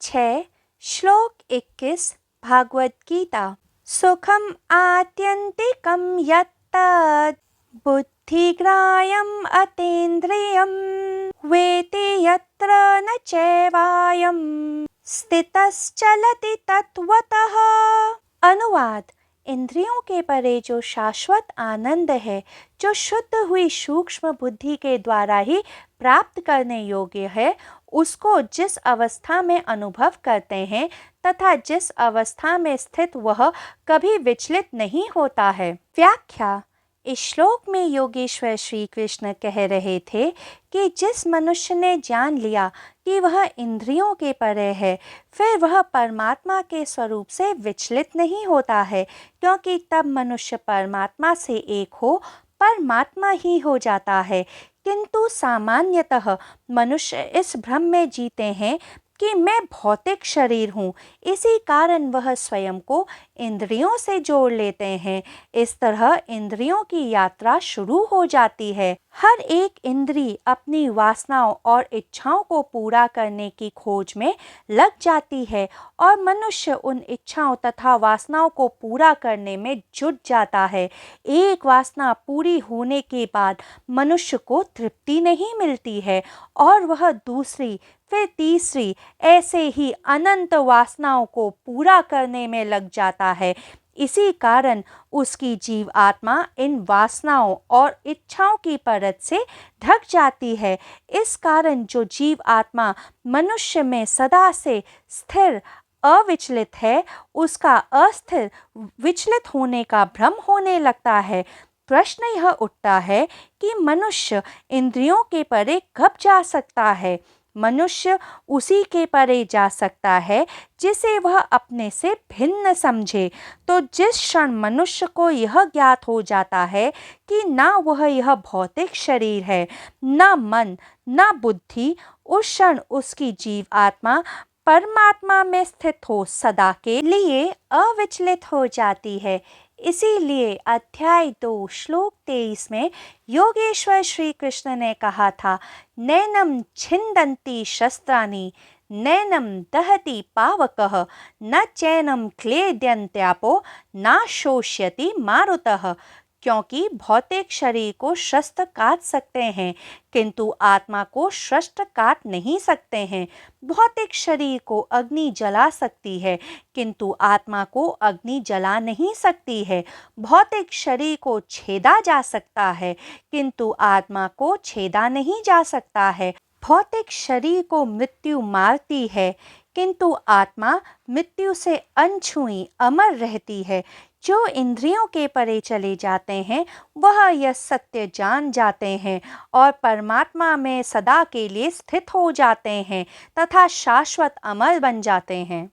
6 श्लोक 21 भागवत गीता। सुखम आत्यंतिकम यत्तद् बुद्धिग्राह्यम अतीन्द्रियम वेति यत्र न चैवायम स्थितश्चलति तत्वतः। अनुवाद: इंद्रियों के परे जो शाश्वत आनंद है, जो शुद्ध हुई सूक्ष्म बुद्धि के द्वारा ही प्राप्त करने योग्य है, उसको जिस अवस्था में अनुभव करते हैं तथा जिस अवस्था में स्थित वह कभी विचलित नहीं होता है। व्याख्या: इस श्लोक में योगेश्वर श्री कृष्ण कह रहे थे कि जिस मनुष्य ने जान लिया कि वह इंद्रियों के परे है, फिर वह परमात्मा के स्वरूप से विचलित नहीं होता है, क्योंकि तब मनुष्य परमात्मा से एक हो परमात्मा ही हो जाता है। किंतु सामान्यतः मनुष्य इस भ्रम में जीते हैं कि मैं भौतिक शरीर हूँ, इसी कारण वह स्वयं को इंद्रियों से जोड़ लेते हैं। इस तरह इंद्रियों की यात्रा शुरू हो जाती है। हर एक इंद्री अपनी वासनाओं और इच्छाओं को पूरा करने की खोज में लग जाती है और मनुष्य उन इच्छाओं तथा वासनाओं को पूरा करने में जुट जाता है। एक वासना पूरी होने के बाद मनुष्य को तृप्ति नहीं मिलती है और वह दूसरी, फिर तीसरी, ऐसे ही अनंत वासनाओं को पूरा करने में लग जाता है। इसी कारण उसकी जीव आत्मा इन वासनाओं और इच्छाओं की परत से ढक जाती है। इस कारण जो जीव आत्मा मनुष्य में सदा से स्थिर अविचलित है, उसका अस्थिर विचलित होने का भ्रम होने लगता है। प्रश्न यह उठता है कि मनुष्य इंद्रियों के परे कब जा सकता है? मनुष्य उसी के परे जा सकता है जिसे वह अपने से भिन्न समझे। तो जिस क्षण मनुष्य को यह ज्ञात हो जाता है कि ना वह यह भौतिक शरीर है, ना मन, ना बुद्धि, उस क्षण उसकी जीव आत्मा परमात्मा में स्थित हो सदा के लिए अविचलित हो जाती है। इसीलिए अध्याय 2 श्लोक 23 में योगेश्वर श्री कृष्ण ने कहा था, नैनम छिन्दन्ति शस्त्राणि नैनम दहति पावकः न चैनम क्लेद्यन्त्यापो न शोष्यति मारुतः। क्योंकि भौतिक शरीर को शस्त्र काट सकते हैं, किंतु आत्मा को शस्त्र काट नहीं सकते हैं। भौतिक शरीर को अग्नि जला सकती है, किंतु आत्मा को अग्नि जला नहीं सकती है। भौतिक शरीर को छेदा जा सकता है, किंतु आत्मा को छेदा नहीं जा सकता है। भौतिक शरीर को मृत्यु मारती है, किंतु आत्मा मृत्यु से अनछुई अमर रहती है। जो इंद्रियों के परे चले जाते हैं, वह यह सत्य जान जाते हैं और परमात्मा में सदा के लिए स्थित हो जाते हैं तथा शाश्वत अमर बन जाते हैं।